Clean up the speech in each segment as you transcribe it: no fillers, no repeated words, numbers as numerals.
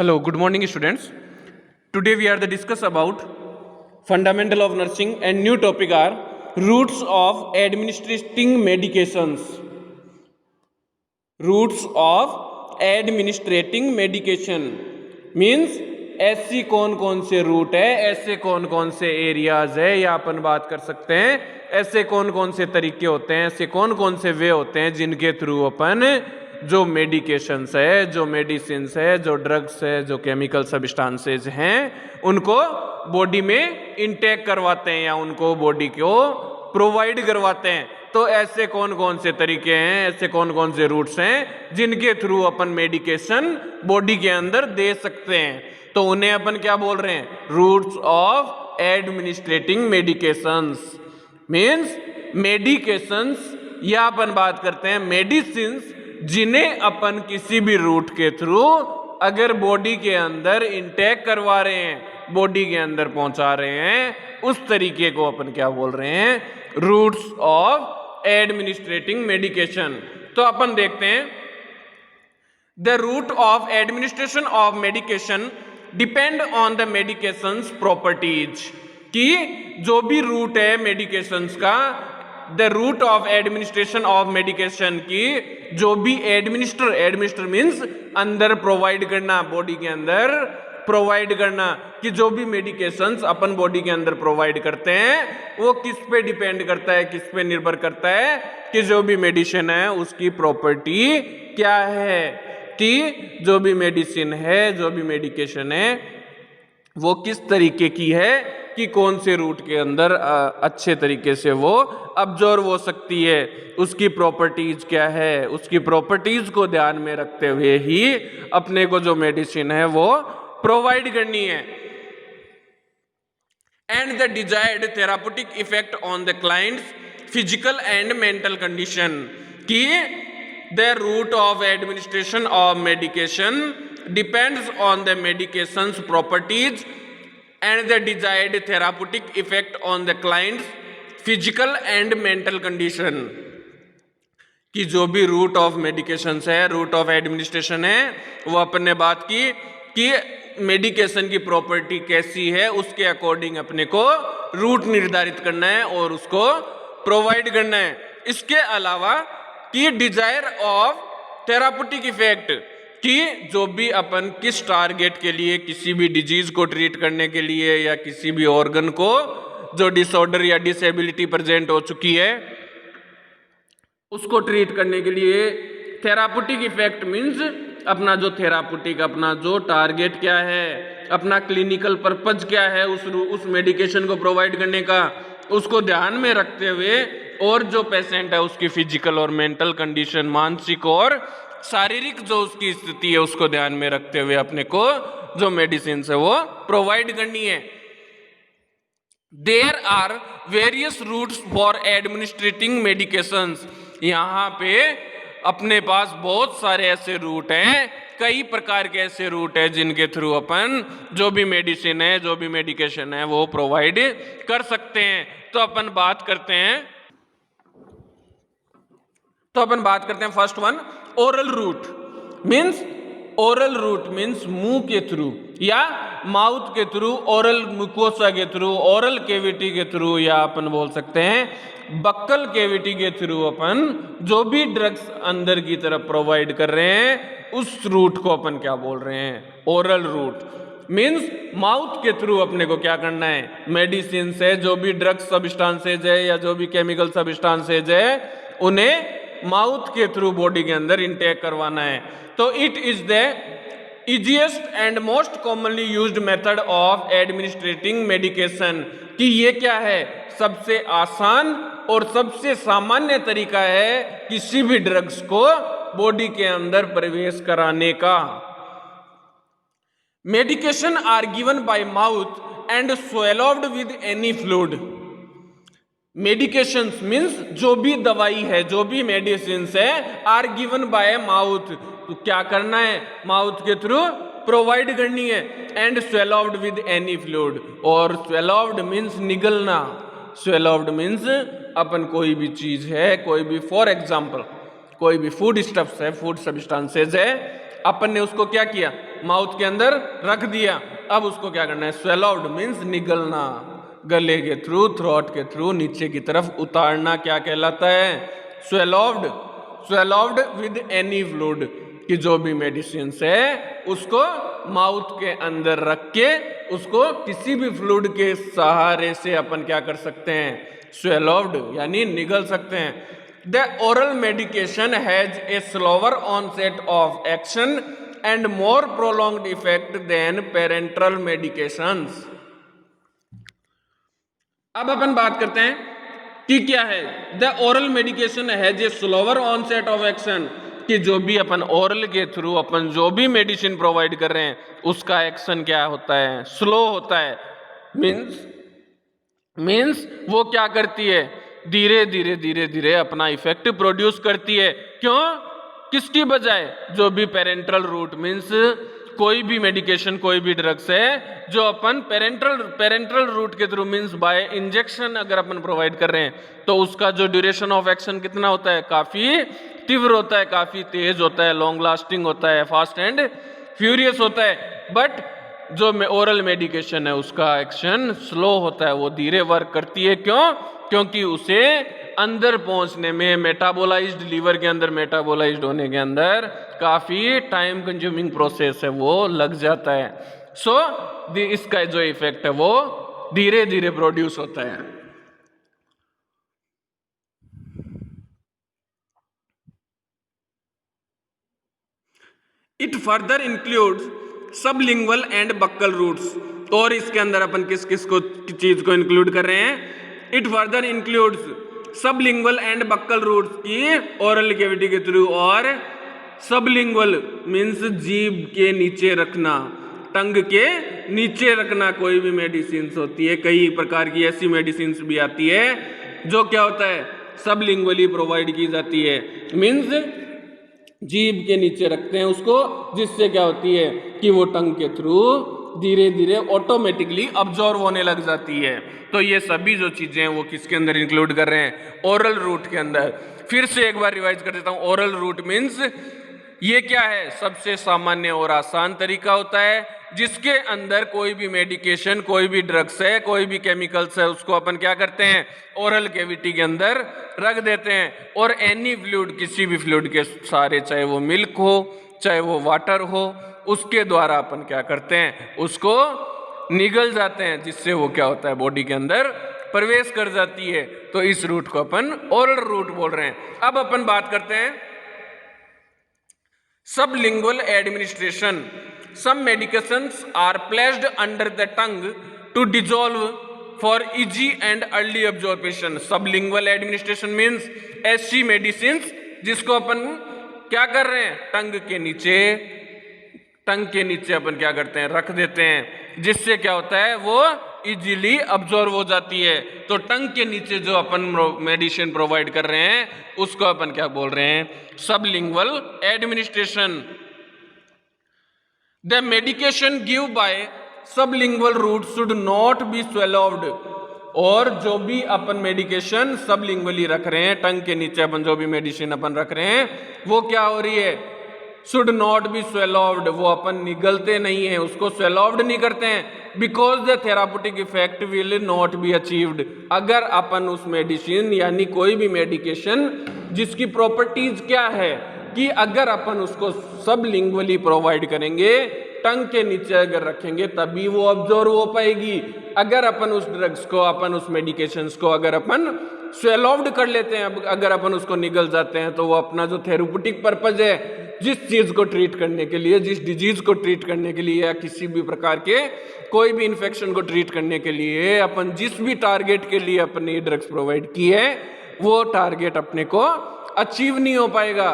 Hello, good morning students. Today we are the discuss about fundamental of nursing and new topic are routes of administrating medications. Routes of administrating medication means ऐसी कौन कौन से root है, ऐसे कौन कौन से एरियाज है या अपन बात कर सकते हैं ऐसे कौन कौन से तरीके होते हैं, ऐसे कौन कौन से वे होते हैं जिनके थ्रू अपन जो मेडिकेशंस है, जो मेडिसिन्स है, जो ड्रग्स है, जो केमिकल सब्सटेंसेज हैं उनको बॉडी में इनटेक करवाते हैं या उनको बॉडी को प्रोवाइड करवाते हैं। तो ऐसे कौन कौन से तरीके हैं, ऐसे कौन कौन से रूट्स हैं जिनके थ्रू अपन मेडिकेशन बॉडी के अंदर दे सकते हैं, तो उन्हें अपन क्या बोल रहे हैं, routes of administrating medications. Means medications या अपन बात करते हैं मेडिसिन्स जिन्हें अपन किसी भी रूट के थ्रू अगर बॉडी के अंदर इंटेक करवा रहे हैं, बॉडी के अंदर पहुंचा रहे हैं, उस तरीके को अपन क्या बोल रहे हैं, रूट्स ऑफ एडमिनिस्ट्रेटिंग मेडिकेशन। तो अपन देखते हैं the route of administration of medication depend on the medications properties, कि जो भी रूट है मेडिकेशंस का, the route of administration of medication की जो भी एडमिनिस्टर मीन्स अंदर प्रोवाइड करना, बॉडी के अंदर प्रोवाइड करना, कि जो भी मेडिकेशंस अपन बॉडी के अंदर प्रोवाइड करते हैं वो किस पे डिपेंड करता है, किस पे निर्भर करता है कि जो भी मेडिसिन है उसकी प्रॉपर्टी क्या है, कि जो भी मेडिसिन है, जो भी मेडिकेशन है वो किस तरीके की है, कि कौन से रूट के अंदर अच्छे तरीके से वो अब्जॉर्व हो सकती है, उसकी प्रॉपर्टीज क्या है, उसकी प्रॉपर्टीज को ध्यान में रखते हुए ही अपने को जो मेडिसिन है वो प्रोवाइड करनी है। And the desired therapeutic effect on the client's physical and mental condition, कि the route of administration of medication depends on the medications properties and the desired therapeutic effect on the client's physical and mental condition, कि जो भी route of medications है, route of administration है, वो अपन ने बात की कि मेडिकेशन की प्रॉपर्टी कैसी है उसके अकॉर्डिंग अपने को रूट निर्धारित करना है और उसको प्रोवाइड करना है। इसके अलावा कि डिजायर ऑफ थेराप्यूटिक इफेक्ट, कि जो भी अपन किस टारगेट के लिए, किसी भी डिजीज को ट्रीट करने के लिए या किसी भी ऑर्गन को जो डिसऑर्डर या डिसेबिलिटी प्रेजेंट हो चुकी है उसको ट्रीट करने के लिए थेराप्यूटिक इफेक्ट मीन्स अपना जो थेराप्यूटिक, अपना जो टारगेट क्या है, अपना क्लिनिकल पर्पज क्या है उस मेडिकेशन को प्रोवाइड करने का, उसको ध्यान में रखते हुए और जो पेशेंट है उसकी फिजिकल और मेंटल कंडीशन, मानसिक और शारीरिक जो उसकी स्थिति है उसको ध्यान में रखते हुए अपने को जो मेडिसिन है वो प्रोवाइड करनी है। There are various routes for administrating medications, यहाँ पे अपने पास बहुत सारे ऐसे रूट हैं, कई प्रकार के ऐसे रूट है जिनके थ्रू अपन जो भी मेडिसिन है, जो भी मेडिकेशन है वो प्रोवाइड कर सकते हैं। तो अपन बात करते हैं first one, oral route means मुंह के थ्रू या माउथ के थ्रू, ओरल मुकोसा के थ्रू, ओरल कैविटी के थ्रू, या अपन बोल सकते हैं बक्कल कैविटी के थ्रू अपन जो भी ड्रग्स अंदर की तरफ प्रोवाइड कर रहे हैं उस रूट को अपन क्या बोल रहे हैं, ओरल रूट। मीन्स माउथ के थ्रू अपने को क्या करना है, मेडिसिन है, जो भी ड्रग्स सब्सटेंसेज है या जो भी केमिकल सब्सटेंसेज है उन्हें माउथ के थ्रू बॉडी के अंदर इंटेक करवाना है। तो it is the easiest and most commonly used method of administrating medication, कि ये क्या है, सबसे आसान और सबसे सामान्य तरीका है किसी भी ड्रग्स को बॉडी के अंदर प्रवेश कराने का। Medication are given by mouth and swallowed with any fluid. Medications means जो भी दवाई है, जो भी मेडिसिन है, आर गिवन बाय माउथ, तो क्या करना है, माउथ के थ्रू प्रोवाइड करनी है, and swallowed with any fluid, और swallowed मीन्स निगलना, swallowed मीन्स अपन कोई भी चीज है, कोई भी फॉर एग्जाम्पल कोई भी फूड स्टफ्स है, फूड सब्सटेंसेज है, अपन ने उसको क्या किया, माउथ के अंदर रख दिया, अब उसको क्या करना है, स्वेलॉव्ड मीन्स निगलना, गले के थ्रू, थ्रोट के थ्रू नीचे की तरफ उतारना क्या कहलाता है, स्वेलॉव्ड। स्वेलॉव्ड विद एनी फ्लूइड, कि जो भी मेडिसिन है उसको माउथ के अंदर रख के उसको किसी भी फ्लूइड के सहारे से अपन क्या कर सकते हैं, स्वेलॉव्ड यानी निगल सकते हैं। The oral medication has a slower onset of action and more prolonged effect than parenteral medications. अब अपन बात करते हैं कि क्या है, the oral medication has a slower onset of action, कि जो भी अपन ओरल के थ्रू अपन जो भी मेडिसिन प्रोवाइड कर रहे हैं उसका एक्शन क्या होता है, स्लो होता है। मीन्स वो क्या करती है, धीरे धीरे धीरे धीरे अपना इफेक्ट प्रोड्यूस करती है। क्यों, किसकी बजाय, जो भी पेरेंट्रल रूट मीन्स कोई भी मेडिकेशन कोई भी ड्रग्स है जो अपन पेरेंट्रल रूट के थ्रू मीन्स बाय इंजेक्शन अगर अपन प्रोवाइड कर रहे हैं तो उसका जो ड्यूरेशन ऑफ एक्शन कितना होता है, काफी तीव्र होता है, काफी तेज होता है, लॉन्ग लास्टिंग होता है, फास्ट एंड फ्यूरियस होता है। बट जो ओरल मेडिकेशन है उसका एक्शन स्लो होता है, वो धीरे वर्क करती है। क्यों, क्योंकि उसे अंदर पहुंचने में, मेटाबोलाइज्ड लीवर के अंदर मेटाबोलाइज्ड होने के अंदर काफी टाइम कंज्यूमिंग प्रोसेस है, वो लग जाता है। सो इसका जो इफेक्ट है वो धीरे धीरे प्रोड्यूस होता है। It further includes sublingual and buccal routes, और इसके अंदर अपन किस किस को चीज को इंक्लूड कर रहे हैं, it further includes sublingual and buccal routes की ओरल कैविटी के थ्रू, और सबलिंगुअल मीन्स जीभ के नीचे रखना, टंग के नीचे रखना कोई भी मेडिसिन होती है, कई प्रकार की ऐसी मेडिसिन भी आती है जो क्या होता है, सबलिंगुअली प्रोवाइड की जाती है। मीन्स जीभ के नीचे रखते हैं उसको, जिससे क्या होती है कि वो टंग के थ्रू धीरे धीरे ऑटोमेटिकली अब्जॉर्व होने लग जाती है। तो ये सभी जो चीजें हैं वो किसके अंदर इंक्लूड कर रहे हैं, ओरल रूट के अंदर। फिर से एक बार रिवाइज कर देता हूं, ओरल रूट मीन्स ये क्या है, सबसे सामान्य और आसान तरीका होता है जिसके अंदर कोई भी मेडिकेशन, कोई भी ड्रग्स है, कोई भी केमिकल्स है, उसको अपन क्या करते हैं, ओरल कैविटी के अंदर रख देते हैं। और एनी फ्लूइड, किसी भी फ्लूइड के सारे, चाहे वो मिल्क हो चाहे वो वाटर हो, उसके द्वारा अपन क्या करते हैं, उसको निगल जाते हैं, जिससे वो क्या होता है, बॉडी के अंदर प्रवेश कर जाती है। तो इस रूट को अपन ओरल रूट बोल रहे हैं। अब अपन बात करते हैं sublingual administration. Some medications are placed under the tongue to dissolve for easy and early absorption. Sublingual administration means ऐसी मेडिसिन जिसको अपन क्या कर रहे हैं, टंग के नीचे अपन क्या करते हैं, रख देते हैं, जिससे क्या होता है वो इजीली अब्जॉर्व हो जाती है। तो टंग के नीचे जो अपन मेडिसिन प्रोवाइड कर रहे हैं उसको अपन क्या बोल रहे हैं, sublingual administration. The medication give by sublingual route should not be swallowed. और जो भी अपन मेडिकेशन सबलिंगुअली रख रहे हैं, टंग के नीचे अपन जो भी मेडिसिन अपन रख रहे हैं, वो क्या हो रही है, शुड नॉट बी स्वेलॉव्ड, वो अपन निगलते नहीं है, उसको स्वेलॉव्ड नहीं करते हैं, because the therapeutic effect will not be achieved. अगर अपन उस मेडिसिन यानी कोई भी मेडिकेशन जिसकी प्रॉपर्टीज क्या है कि अगर अपन उसको सबलिंगुअली प्रोवाइड करेंगे, टंग के नीचे अगर रखेंगे तभी वो अब्जॉर्व हो पाएगी। अगर अपन उस ड्रग्स को, अपन उस मेडिकेशंस को अगर अपन स्वेलॉव्ड कर लेते हैं, अगर अपन उसको निगल जाते हैं, तो वो अपना जो थेरेप्यूटिक पर्पज है, जिस चीज को ट्रीट करने के लिए, जिस डिजीज को ट्रीट करने के लिए, या किसी भी प्रकार के कोई भी इन्फेक्शन को ट्रीट करने के लिए, अपन जिस भी टारगेट के लिए अपने ड्रग्स प्रोवाइड की है, वो टारगेट अपने को अचीव नहीं हो पाएगा।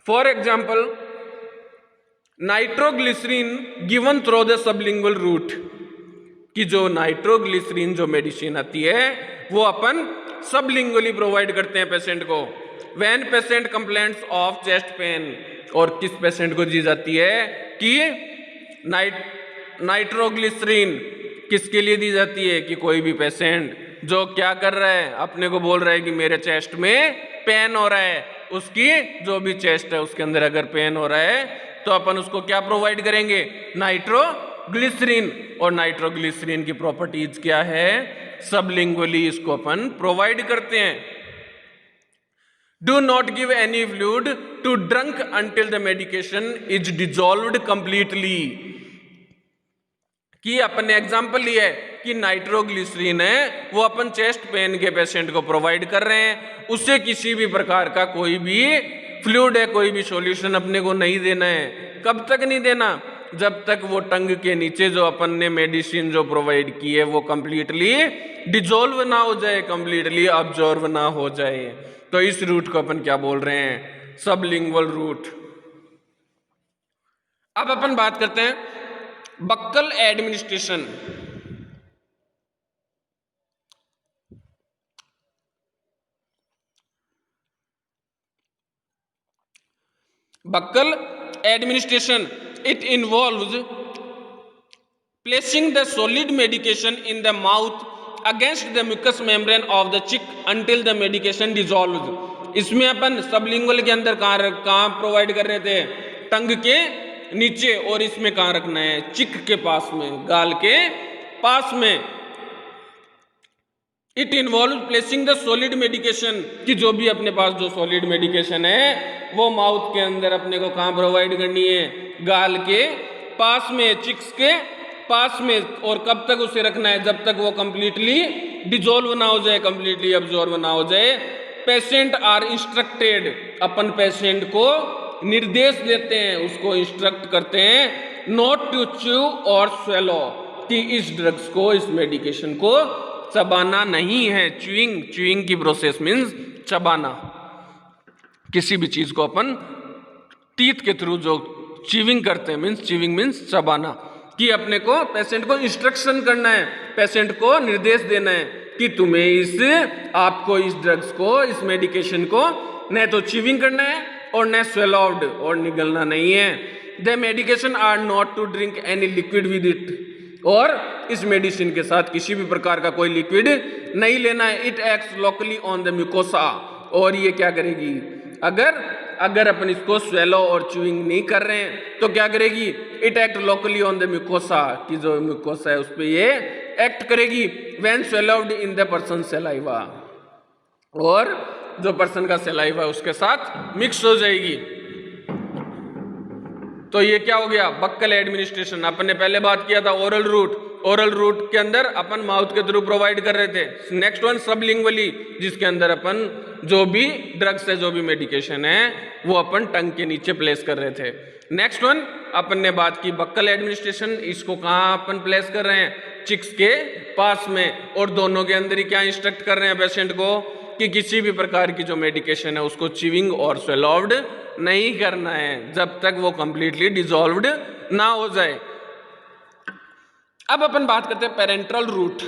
For example, nitroglycerin given through the sublingual route, कि जो नाइट्रोग्लिसरीन जो मेडिसिन आती है वो अपन सबलिंगुअली प्रोवाइड करते हैं पेशेंट को। When patient complaints of chest pain, और किस पेशेंट को दी जाती है कि नाइट्रोग्लिसरीन किसके लिए दी जाती है, कि कोई भी पेशेंट जो क्या कर रहा है, अपने को बोल रहा है कि मेरे चेस्ट में पेन हो रहा है, उसकी जो भी चेस्ट है उसके अंदर अगर पेन हो रहा है तो अपन उसको क्या प्रोवाइड करेंगे, नाइट्रोग्लिसरीन। और नाइट्रोग्लिसरीन की प्रॉपर्टीज क्या है, सबलिंगुअली इसको अपन प्रोवाइड करते हैं। Do not give any fluid to drunk until the medication is dissolved completely. कि अपन ने एग्जाम्पल लिया है कि नाइट्रोग्लिसरीन है वो अपन चेस्ट पेन के पेशेंट को प्रोवाइड कर रहे हैं, उससे किसी भी प्रकार का कोई भी फ्लूइड है, कोई भी सॉल्यूशन अपने को नहीं देना है। कब तक नहीं देना, जब तक वो टंग के नीचे जो अपन ने मेडिसिन जो प्रोवाइड की है वो कंप्लीटली डिजोल्व ना हो जाए, कंप्लीटली अब्जॉर्व ना हो जाए। तो इस रूट को अपन क्या बोल रहे हैं, सबलिंगुअल रूट। अब अपन बात करते हैं buccal administration. Buccal administration, it involves placing the solid medication in the mouth against the mucous membrane of the cheek until the medication dissolves. इसमें अपन सबलिंगुअल के अंदर कहाँ प्रोवाइड कर रहे थे, टंग के नीचे, और इसमें कहाँ रखना है, चिक के पास में, गाल के पास में। It involve placing the solid medication, कि जो भी अपने पास जो सॉलिड मेडिकेशन है वो माउथ के अंदर अपने को कहाँ प्रोवाइड करनी है, गाल के पास में, चिक्स के पास में। और कब तक उसे रखना है, जब तक वो कंप्लीटली डिजोल्व ना हो जाए, कंप्लीटली अब्जॉर्व ना हो जाए। पेशेंट आर इंस्ट्रक्टेड, अपन पेशेंट को निर्देश देते हैं, उसको इंस्ट्रक्ट करते हैं, नॉट टू च्यू और स्वेलो, कि इस ड्रग्स को, इस मेडिकेशन को चबाना नहीं है। च्यूइंग की प्रोसेस मीन्स चबाना। किसी भी चीज को अपन टीथ के थ्रू जो च्यूइंग करते हैं, च्यूइंग मीन्स चबाना, कि अपने को पेशेंट को इंस्ट्रक्शन करना है, पेशेंट को निर्देश देना है कि तुम्हें आपको इस ड्रग्स को, इस मेडिकेशन को न तो च्यूइंग करना है और न स्वेलोड, और निगलना नहीं है। The medication are not to drink any liquid with it, और इस मेडिसिन के साथ किसी भी प्रकार का कोई लिक्विड नहीं लेना है। It acts locally on the mucosa, और ये क्या करेगी, अगर अपन इसको स्वेलो और च्यूइंग नहीं कर रहे हैं तो क्या करेगी, it act locally on the mucosa, कि जो म्यूकोसा है उस पर ये एक्ट करेगी। When swallowed in the person saliva, और जो पर्सन का सलाइवा उसके साथ मिक्स हो जाएगी। तो ये क्या हो गया, बक्कल एडमिनिस्ट्रेशन। अपन ने पहले बात किया था ओरल रूट, ओरल रूट के अंदर अपन माउथ के थ्रू प्रोवाइड कर रहे थे। नेक्स्ट वन सबलिंगुअली, जिसके अंदर अपन जो भी ड्रग्स है, जो भी मेडिकेशन है वो अपन टंग के नीचे प्लेस कर रहे थे। नेक्स्ट वन अपन ने बात की बक्कल एडमिनिस्ट्रेशन, इसको कहाँ अपन प्लेस कर रहे हैं, चिक्स के पास में, और दोनों के अंदर ही क्या इंस्ट्रक्ट कर रहे हैं पेशेंट को कि किसी भी प्रकार की जो मेडिकेशन है उसको च्यूइंग और स्वेलोव्ड नहीं करना है जब तक वो कंप्लीटली डिजॉल्व्ड ना हो जाए। अब अपन बात करते हैं parenteral root.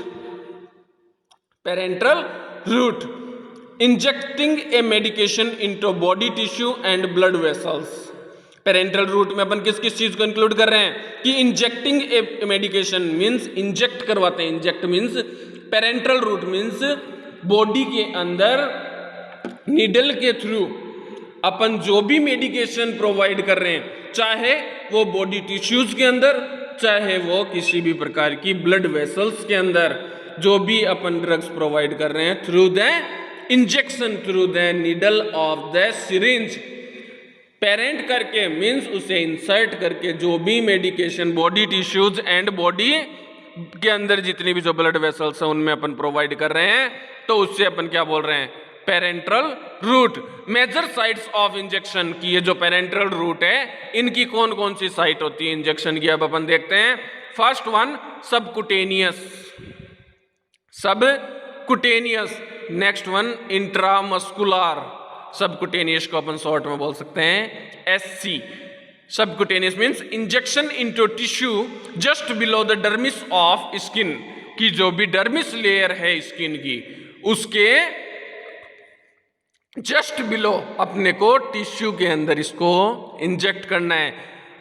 Parenteral route, injecting A medication into body tissue and blood vessels. Parenteral route में अपन किस किस चीज को इंक्लूड कर रहे हैं कि इंजेक्टिंग ए मेडिकेशन मींस इंजेक्ट करवाते हैं, inject means, parenteral route means body के अंदर नीडल के थ्रू अपन जो भी मेडिकेशन प्रोवाइड कर रहे हैं, चाहे वो बॉडी टिश्यूज के अंदर, चाहे वो किसी भी प्रकार की ब्लड वेसल्स के अंदर, जो भी अपन ड्रग्स प्रोवाइड कर रहे हैं through the injection, through the needle of the syringe. Parent करके मीन्स उसे इंसर्ट करके जो भी medication body tissues and body के अंदर जितनी भी जो ब्लड वेसल्स हैं उनमें अपन प्रोवाइड कर रहे हैं, तो उससे अपन क्या बोल रहे हैं, parenteral route. Major sites of injection की, ये जो पेरेंट्रल रूट है इनकी कौन कौन सी साइट होती है इंजेक्शन की, अब अपन देखते हैं। First one subcutaneous, subcutaneous. Next one intramuscular, subcutaneous को अपन शॉर्ट में बोल सकते हैं SC. Subcutaneous means injection into tissue just below the dermis of skin, की जो भी डर्मिस लेयर है स्किन की उसके जस्ट बिलो अपने को टिश्यू के अंदर इसको इंजेक्ट करना है।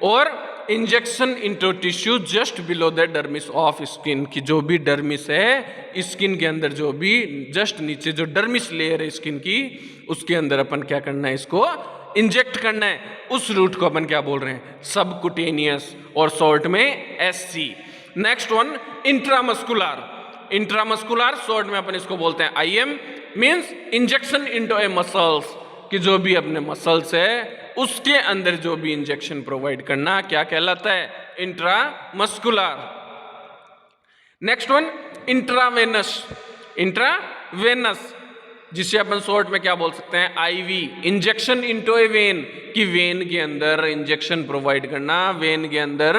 और injection into tissue just below the dermis of skin, की जो भी डर्मिस है स्किन के अंदर, जो भी जस्ट नीचे जो डर्मिस लेयर है स्किन की उसके अंदर अपन क्या करना है, इसको इंजेक्ट करना है, उस रूट को अपन क्या बोल रहे हैं, सबकुटेनियस, और शॉर्ट में SC. Next one intramuscular. Intramuscular short में अपन इसको बोलते हैं आईएम, मींस इंजेक्शन इनटू ए मसल्स, कि जो भी अपने मसल्स है उसके अंदर जो भी इंजेक्शन प्रोवाइड करना क्या कहलाता है, intramuscular. Next one intravenous. Intravenous जिसे अपन शॉर्ट में क्या बोल सकते हैं, IV, injection into a vein, कि वेन के अंदर इंजेक्शन प्रोवाइड करना, वेन के अंदर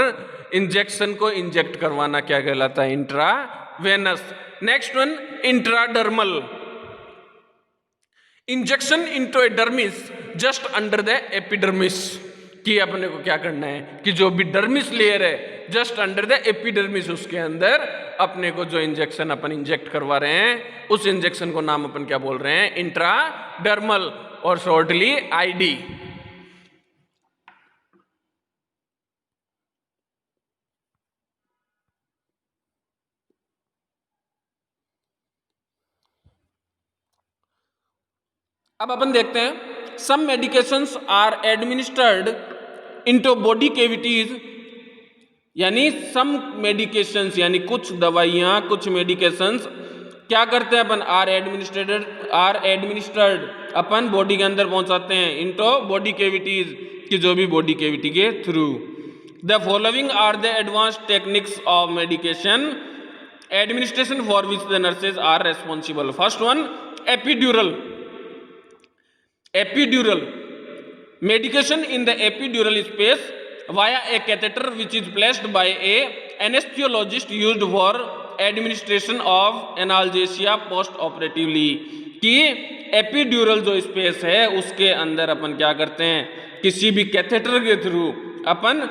इंजेक्शन को इंजेक्ट करवाना क्या कहलाता है, intravenous. Next one intradermal, injection into A dermis just under the epidermis, कि अपने को क्या करना है कि जो भी डर्मिस लेयर है जस्ट अंडर द एपिडर्मिस, उसके अंदर अपने को जो इंजेक्शन अपन इंजेक्ट करवा रहे हैं उस इंजेक्शन को नाम अपन क्या बोल रहे हैं, इंट्राडर्मल, और शॉर्टली आईडी। अब अपन देखते हैं some medications are administered into body cavities, यानी सम मेडिकेशंस यानी कुछ दवाइयाँ, कुछ मेडिकेशंस क्या करते हैं अपन, आर एडमिनिस्टर्ड अपन बॉडी के अंदर पहुंचाते हैं, इनटू बॉडी कैविटीज, की जो भी बॉडी कैविटी के through. The following are the advanced techniques of medication administration for which the nurses are responsible. First one epidural. Epidural, medication in the epidural space via a catheter which is placed by a anesthesiologist used for administration of analgesia post operatively, कि epidural जो space है उसके अंदर अपन क्या करते हैं, किसी भी कैथेटर के थ्रू अपन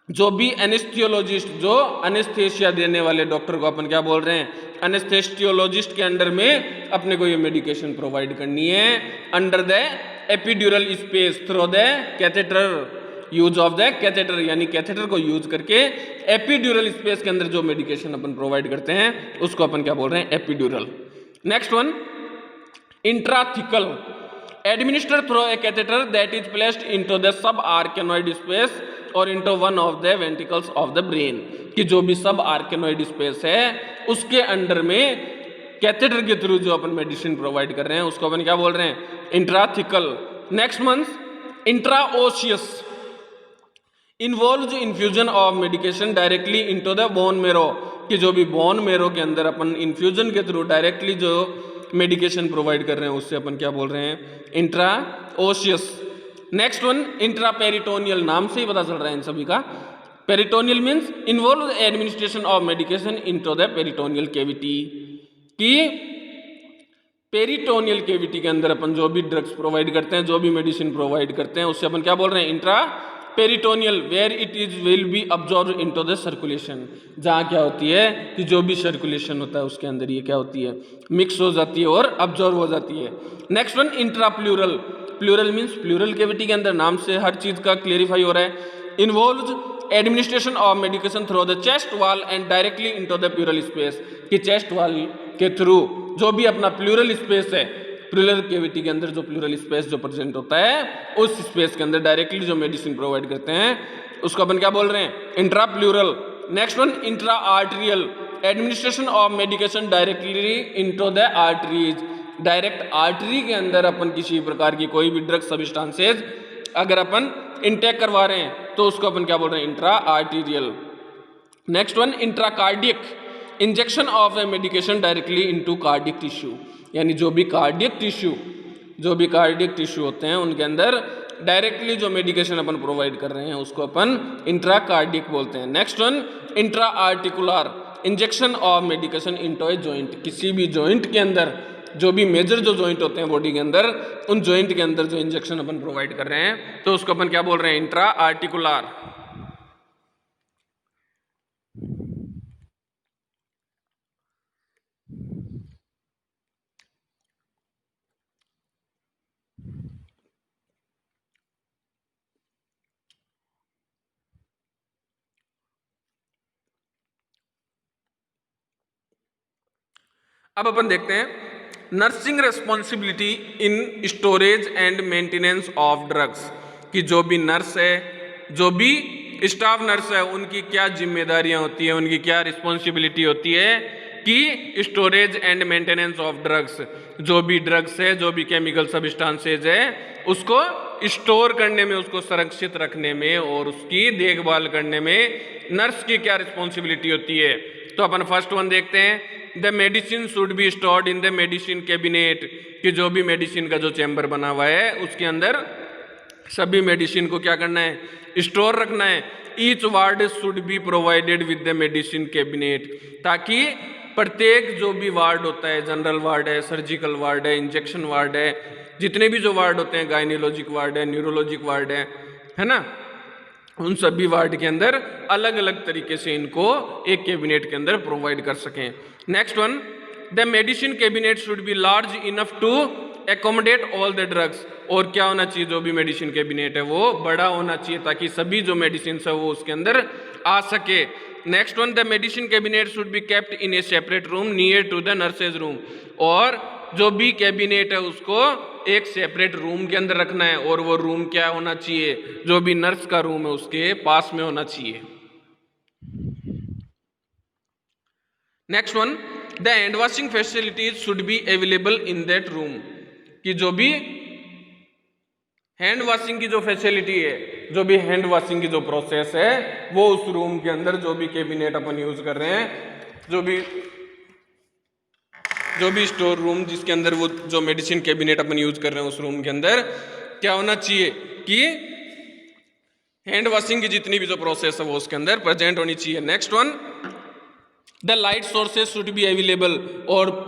जो भी एनेस्थियोलॉजिस्ट, जो एनेस्थेसिया देने वाले डॉक्टर को अपन क्या बोल रहे हैं, एनेस्थेसियोलॉजिस्ट के अंडर में अपने को ये मेडिकेशन प्रोवाइड करनी है under the epidural space through the catheter, use of the catheter, यानी कैथेटर को यूज करके एपिड्यूरल स्पेस के अंदर जो मेडिकेशन अपन प्रोवाइड करते हैं उसको अपन क्या बोल रहे हैं, epidural. Next one intrathecal, administered through a catheter that is placed into the subarachnoid space और into one of the ventricles of the brain, कि जो भी सब आर्केनॉइड स्पेस है उसके अंडर में कैथेटर के थ्रू जो अपन मेडिसिन प्रोवाइड कर रहे हैं उसको अपन क्या बोल रहे हैं, intrathecal. Next month intraosseous, involves infusion of medication directly into the bone marrow, कि जो भी बोन मेरो के अंदर अपन इन्फ्यूजन के थ्रू डायरेक्टली जो मेडिकेशन प्रोवाइड कर रहे हैं उससे अपन क्या बोल रहे हैं, इंट्राओशियस। नेक्स्ट वन इंट्रापेरिटोनियल, नाम से ही पता चल रहा है इन सभी का, peritoneal means involve administration of medication into the peritoneal cavity, कि पेरिटोनियल कैविटी के अंदर अपन जो भी ड्रग्स प्रोवाइड करते हैं, जो भी मेडिसिन प्रोवाइड करते हैं उससे अपन क्या बोल रहे हैं, intra peritoneal, where it is will be absorb into the circulation, जहाँ क्या होती है कि जो भी सर्कुलेशन होता है उसके अंदर ये क्या होती है, मिक्स हो जाती है और अब्जॉर्ब हो जाती है। Next one intra pleural, pleural means pleural cavity के अंदर, नाम से हर चीज का क्लेरिफाई हो रहा है, involves administration of medication through the chest wall and directly into the plural space, कि चेस्ट वॉल के थ्रू जो भी अपना प्लूरल स्पेस है, प्लूरल कैविटी के अंदर जो प्लूरल स्पेस जो प्रेजेंट होता है उस स्पेस के अंदर डायरेक्टली जो मेडिसिन प्रोवाइड करते हैं उसको अपन क्या बोल रहे हैं, intra plural. Next one intra arterial, administration of medication directly into the arteries, direct artery के अंदर अपन किसी प्रकार की कोई भी ड्रग सब्सटेंसेज अगर अपन इंटेक करवा रहे हैं तो उसको अपन क्या बोल रहे हैं, intra arterial. Next one intra cardiac, injection of A medication directly into cardiac tissue, यानी जो भी कार्डियक टिश्यू होते हैं उनके अंदर डायरेक्टली जो मेडिकेशन अपन प्रोवाइड कर रहे हैं उसको अपन इंट्रा कार्डियक बोलते हैं। Next one intra articular, injection of medication into a joint, किसी भी जॉइंट के अंदर जो भी मेजर जो जॉइंट होते हैं बॉडी के अंदर उन जॉइंट के अंदर जो इंजेक्शन अपन प्रोवाइड कर रहे हैं तो उसको अपन क्या बोल रहे हैं, इंट्रा आर्टिकुलर। अब अपन देखते हैं nursing responsibility in storage and maintenance of drugs, कि जो भी नर्स है, जो भी स्टाफ नर्स है, उनकी क्या जिम्मेदारियां होती है, उनकी क्या रिस्पॉन्सिबिलिटी होती है कि storage and maintenance of drugs, जो भी ड्रग्स है, जो भी केमिकल सब्सटेंसेज है, उसको स्टोर करने में, उसको संरक्षित रखने में और उसकी देखभाल करने में नर्स की क्या रिस्पॉन्सिबिलिटी होती है। तो अपन फर्स्ट वन देखते हैं, the medicine should be stored in the medicine cabinet, कि जो भी मेडिसिन का जो चैम्बर बना हुआ है उसके अंदर सभी मेडिसिन को क्या करना है, स्टोर रखना है। Each ward should be provided with the medicine cabinet, ताकि प्रत्येक जो भी वार्ड होता है, जनरल वार्ड है, सर्जिकल वार्ड है, इंजेक्शन वार्ड है, जितने भी जो वार्ड होते हैं, गायनियोलॉजिक वार्ड है, न्यूरोलॉजिक वार्ड है ना, उन सभी वार्ड के अंदर अलग अलग तरीके से इनको एक कैबिनेट के अंदर प्रोवाइड कर सकें। Next one, the medicine cabinet should be large enough to accommodate all the drugs, और क्या होना चाहिए, जो भी मेडिसिन कैबिनेट है वो बड़ा होना चाहिए ताकि सभी जो मेडिसिन है वो उसके अंदर आ सके। Next one, the medicine cabinet should be kept in a separate room near to the nurses room, और जो भी कैबिनेट है उसको एक सेपरेट रूम के अंदर रखना है, और वो रूम क्या होना चाहिए, जो भी नर्स का रूम है उसके पास में होना चाहिए। Next one, the hand washing facilities should be available in that room, कि जो भी हैंड वॉशिंग की जो फैसिलिटी है, जो भी हैंड वॉशिंग की जो प्रोसेस है, वो उस रूम के अंदर, जो भी कैबिनेट अपन यूज कर रहे हैं, जो भी स्टोर रूम जिसके अंदर वो जो मेडिसिन कैबिनेट अपन यूज कर रहे हैं, उस रूम के अंदर क्या होना चाहिए कि हैंड वॉशिंग की जितनी भी जो प्रोसेस है वो उसके अंदर प्रेजेंट होनी चाहिए। Next one, the light sources should be available, और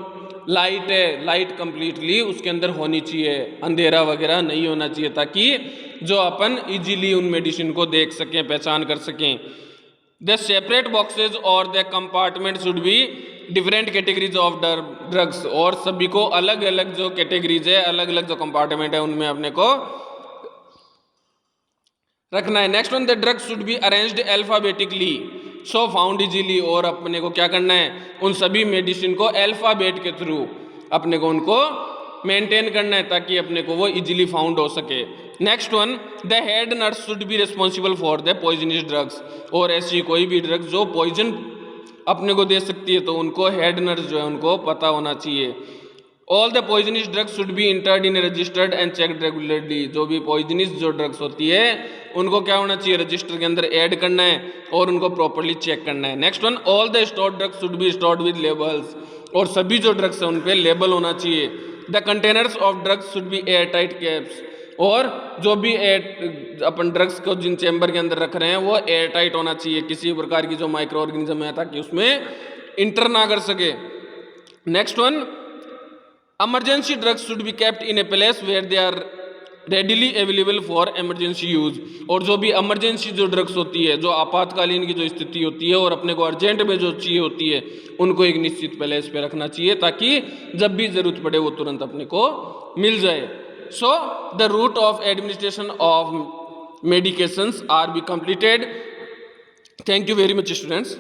लाइट है, लाइट कंप्लीटली उसके अंदर होनी चाहिए, अंधेरा वगैरह नहीं होना चाहिए, ताकि जो अपन इजीली उन मेडिसिन को देख सकें, पहचान कर सकें। द सेपरेट बॉक्सेज और the compartment should be different categories of drugs, और सभी को अलग अलग जो कैटेगरीज है, अलग अलग जो कंपार्टमेंट है, उनमें अपने को रखना है। Next one, the drugs should be arranged alphabetically so found easily, और अपने को क्या करना है, उन सभी मेडिसिन को अल्फाबेट के थ्रू अपने को उनको मेंटेन करना है, ताकि अपने को वो इजीली फाउंड हो सके। Next one, the head nurse should be responsible for the poisonous drugs, और ऐसी कोई भी ड्रग्स जो पॉइजन अपने को दे सकती है, तो उनको हेड नर्स जो है उनको पता होना चाहिए। All the poisonous drugs should be entered in registered and checked regularly, जो भी पॉइजनस जो ड्रग्स होती है उनको क्या होना चाहिए, रजिस्टर के अंदर ऐड करना है और उनको प्रॉपर्ली चेक करना है। Next one, all the stored drugs should be stored with labels, और सभी जो ड्रग्स है उन पे लेबल होना चाहिए। The containers of drugs should be air tight caps, और जो भी अपन ड्रग्स को जिन चैम्बर के अंदर रख रहे हैं वो एयर टाइट होना चाहिए, किसी प्रकार की जो माइक्रो ऑर्गेनिज्म है ताकि उसमें इंटर ना कर सके। Next one, emergency drugs should be kept in a place where they are readily available for emergency use, और जो भी emergency जो ड्रग्स होती है, जो आपातकालीन की जो स्थिति होती है और अपने को अर्जेंट में जो चाहिए होती है, उनको एक निश्चित प्लेस पे रखना चाहिए ताकि जब भी जरूरत पड़े वो तुरंत अपने को मिल जाए। So the route of administration of medications are be completed. Thank you very much students.